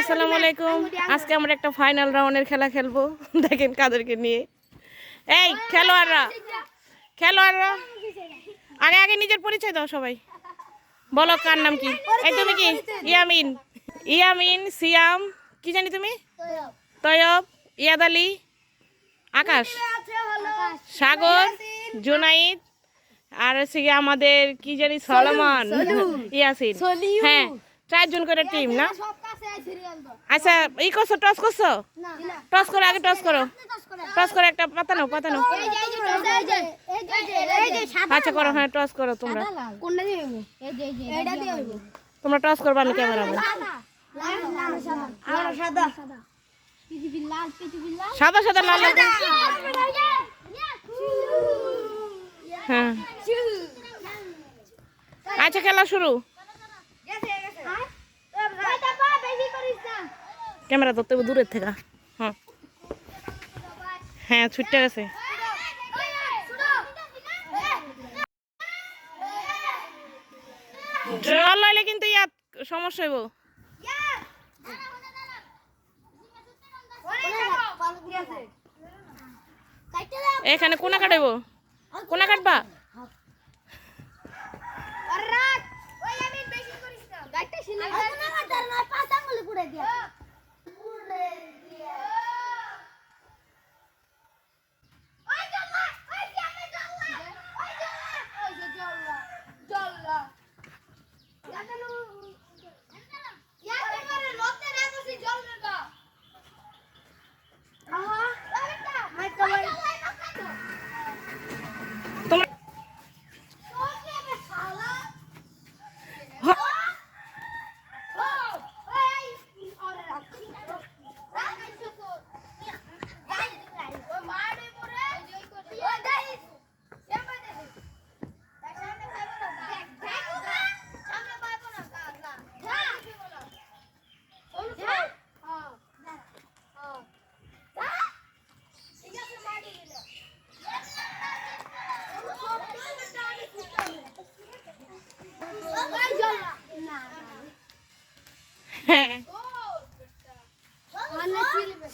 আসসালামু আলাইকুম। আজকে আমরা একটা ফাইনাল রাউন্ডের খেলা খেলবো। দেখেন কাদেরকে নিয়ে। এই খেলোয়াড়রা আগে আগে নিজের পরিচয় দাও সবাই। বলো কার নাম কি? এই তুমি কি? ইয়ামিন, সিয়াম, কি জানি তুমি? তয়ব, ইয়াদ আলী, আকাশ, সাগর, জুনাইদ, আর হচ্ছে গিয়ে আমাদের কি জানি সলমান, ইয়াসিন। হ্যাঁ, 4 জন করে টিম না? আচ্ছা ই করছো, টস করছো? টস করো, আগে টস করো। টস করে একটা পাতানো। আচ্ছা করো, হ্যাঁ টস করো তোমরা। তোমরা টস করবা, আমি ক্যামেরা সাদা সাদা লাল। হ্যাঁ আচ্ছা খেলা শুরু। ক্যামেরা ধরতে হবে দূরের থেকে। হ্যাঁ হ্যাঁ ছুটতে গেছে। জল লইলে কিন্তু ইয়াত সমস্যা হইব। এখানে কোনা কাটাইব, কোনা কাটবা।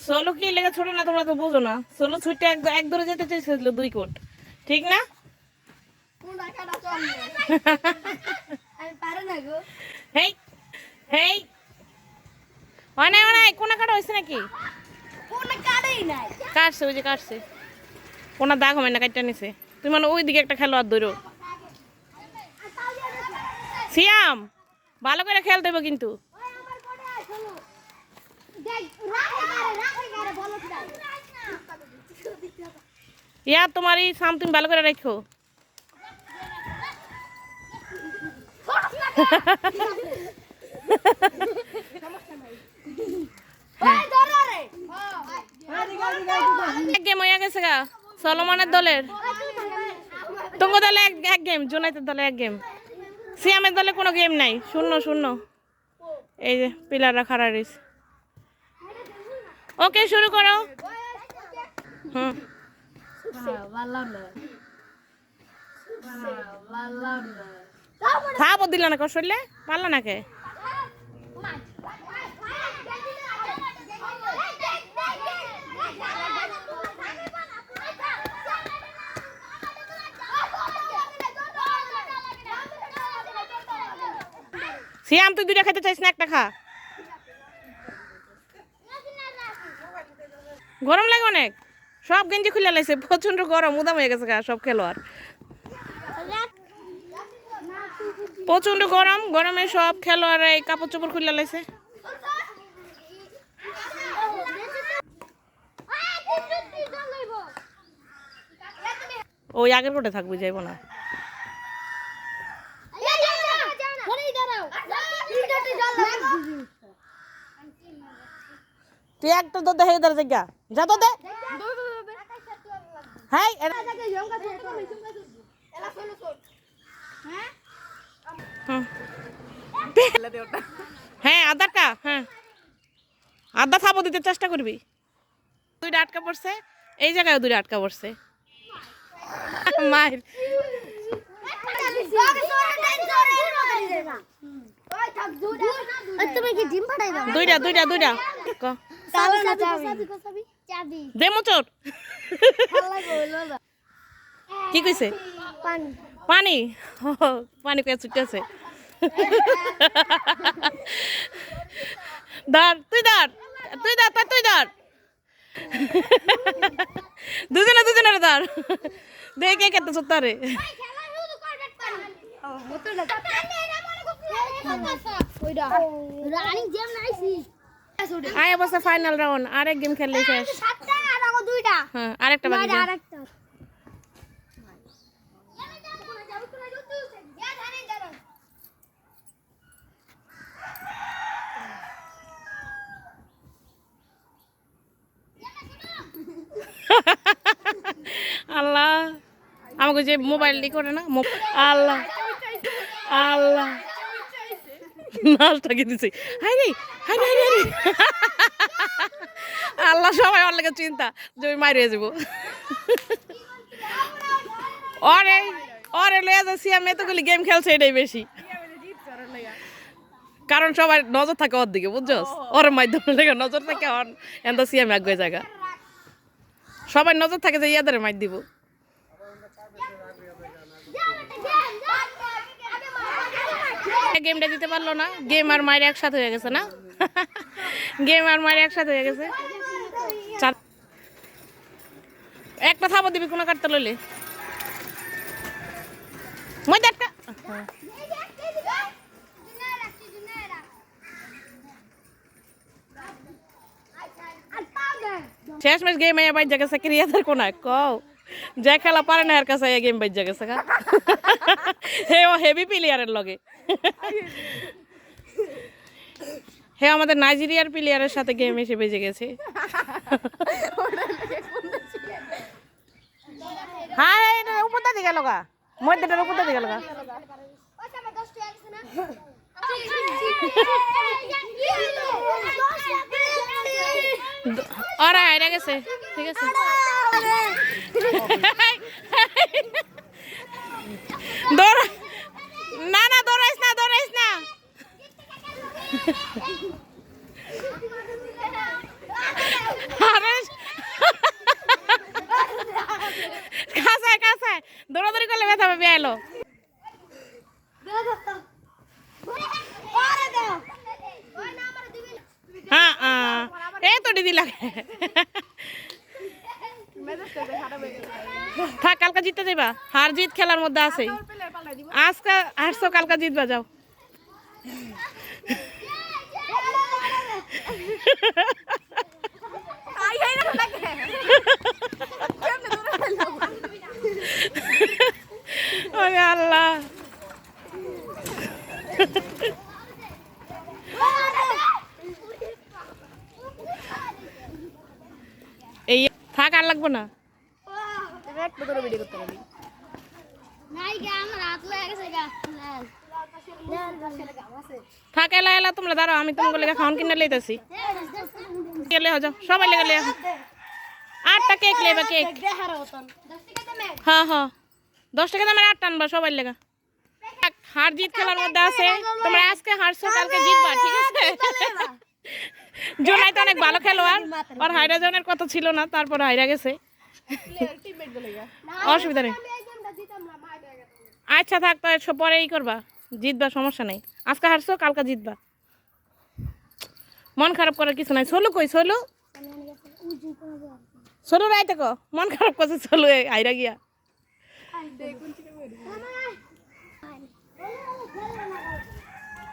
সোলো কি লেগে ছোট না, তোমরা তো বোঝো না। সোলো ছুটে এক ধরে যেতে চাইছিল 2 কোট, ঠিক না? হেই হেই অনাই কোনা কাটা হয়েছে নাকি? কাটছে, ওই যে কাটছে। কোনা দাগ হবে না, কাটটা নিছে। তুমি মানে ওই দিকে একটা খেলোয়াড় ধরো। সিয়াম ভালো করে খেলতে হবে কিন্তু। ইয়া তোমার এই সাম তুমি ভালো করে রাখো। গেম হয়ে গেছে গা সলমনের দলের। তোমার দলে এক গেম, জুনাইতের দলে 1 গেম, সিয়ামের দলে কোনো গেম নাই। 0-0। এই যে পিলাররা খাড়া রয়েছে। ওকে শুরু করো। হুম থাপো দিল না কৌশল্যে, পারলা না কে? সিয়াম তুই 2টা খেতে চাইছ না, একটা খা। গরম লাগে অনেক, সব গেঞ্জি খুলে লাইছে, প্রচন্ড গরম, উদাম হয়ে গেছে গা সব খেলোয়াড়। প্রচন্ড গরম, গরমে সব খেলোয়াড় এই কাপড় চোপড় খুলে লাইছে। ওই আগের কোটে থাকবে, যাইব না। তুই একটা তো দেখে দাঁড়া জায়গা যা তো দে। হ্যাঁ হ্যাঁ আদারটা, হ্যাঁ আদা থাপো দিতে চেষ্টা করবি। 2টা আটকা পড়ছে, এই জায়গায় 2টা আটকা পড়ছে। মায়ের তুমি কি ডিম পাঠাই দাও? দুইটা ক দে মোচর কি কইছে পানি পানি কয়ে ছুটতেছে ধর তুই ধর দুজনে ধর দেখে কেটে চোত্তারে আয় অবস্থা ফাইনাল রাউন্ড আরেক গেম খেললে শেষ হ্যাঁ আরেকটা বাকি আল্লাহ আমাকে যে মোবাইলটি করে না আল্লাহ আল্লাহ নাচটাকে দিছি হাই রে আল্লাহ সবাই ওর লেগে চিন্তা যে ওই মারিয়ে যাবো ওরে লয়ে যাচ্ছি আমি এতগুলি গেম খেলছে এটাই বেশি কারণ সবাই নজর থাকে ওর দিকে বুঝছস ওর মাধ্যমে লেগে নজর থাকে এত সিএম আগে জায়গা সবাই নজর থাকে যে ইয়াদের মাইর দিব গেমটা দিতে পারলো না গেম আর মায়ের একসাথে হয়ে গেছে না গেম আর মায়ের একসাথে হয়ে গেছে একটা থাবো দিবি কোনো কাটতে লইলে একটা শেষ ম্যাচ গেম আইয়া বাইর জায়গা ক্রিয়াদের কোনায় কও যে খেলা পারে না এর কাছে গেম বাইর জায়গা হে ও হেভি প্লেয়ারের লগে হে আমাদের নাইজেরিয়ার প্লেয়ারের সাথে গেম এসে বেজে গেছে হ্যাঁ এটা উপরটা দিকে লগা মধ্যটার উপরটা দিকে লগা ওরা হাইরা গেছে ঠিক আছে দৌড়া না দৌড়াইস না কাঁচায় দৌড়াদৌড়ি করলে ব্যথা পাবে এলো হ্যাঁ এই তো দিদি লাগে থাক কালকা জিততে যাবা হার জিত খেলার মধ্যে আছে আজকে হারছো কালকা জিতবা যাও আল্লাহ এই থাক আর লাগবো না থাক এলা তোমরা দাঁড়াও আমি তোমাকে লেগে খাওয়ান কিনে লইতেছি গেলে যাও সবাই লেগে লিয়া 8টা কেক লেবা কেক হ্যাঁ 10 টাকা দামের 8টা আনবা সবাই লেগা হার জিত খেলার মধ্যে আছে তোমরা আজকে হারছো কালকে জিতবা ঠিক আছে জোনাই তো অনেক ভালো খেলোয়াড় আর হাইরা জনের কথা ছিল না তারপর হাইরা গেছে অসুবিধা নেই আচ্ছা থাক তো পরেই করবা জিতবা সমস্যা নেই আজকে হারছো কালকে জিতবা মন খারাপ করার কিছু নাই চলো কই চলো রাইতে কো মন খারাপ করছে চলো হাইরা গিয়া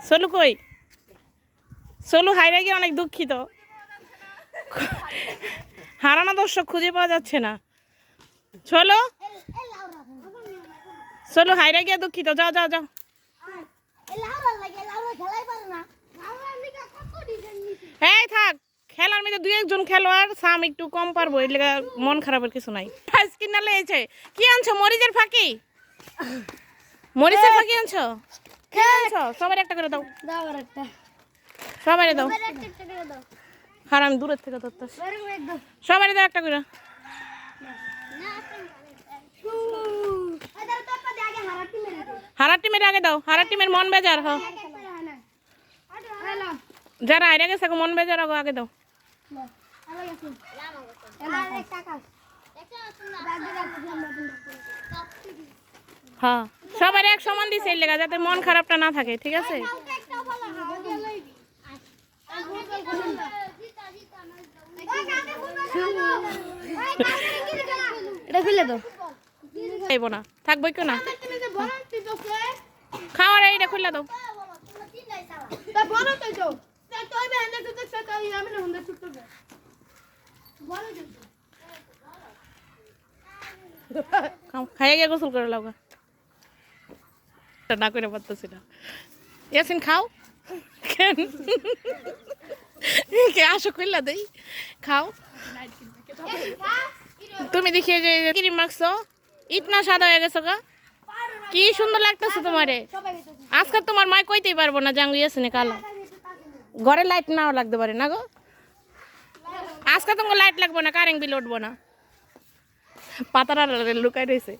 চলো কই চলো হাইরা গিয়ে অনেক দুঃখিত হারানো দর্শক খুঁজে পাওয়া যাচ্ছে না চলো হাইরা গিয়ে দুঃখিত যাও এই থাক খেলার মধ্যে 2-1 খেলোয়াড় সাম একটু কম পারবো এর লেগে মন খারাপের কিছু নাই কিনা লেগেছে কি আনছো মরিচের ফাঁকি আনছো সবার একটা করে দাও সবাই দাও হারাম দূরের থেকে ধরতেছি সবাই দাও একটা করে হারার টিমের আগে দাও হারার টিমের মন বেজার যারা আইরা গেছে মন বেজার আগে দাও। হ্যাঁ সবার এক সমান দিছে এই লেগা যাতে মন খারাপটা না থাকে, ঠিক আছে? এটা ফেলে দাও। খাইব না, থাকবো কেউ না। খাওয়ার এইটা খুললা দাও। খাইয়ে গিয়ে গোসল করে লাগা না করে পারতেছি না। ইয়াসিন খাও, কেন কে আসো কইলা দেই, খাও। তুমি দেখিয়ে যে ক্রিম মাখছো, ইতনা সাদা হয়ে গেছো গা, কি সুন্দর লাগতেছে তোমারে। আজকে তোমার মা কইতেই পারবো না জাঙ্গু ইয়াসিনে কালো। ঘরে লাইট নাও লাগতে পারে না গো, আজকে তোমাকে লাইট লাগবো না, কারেন্ট বিল উঠবো না। পাতারা লুকাই রয়েছে।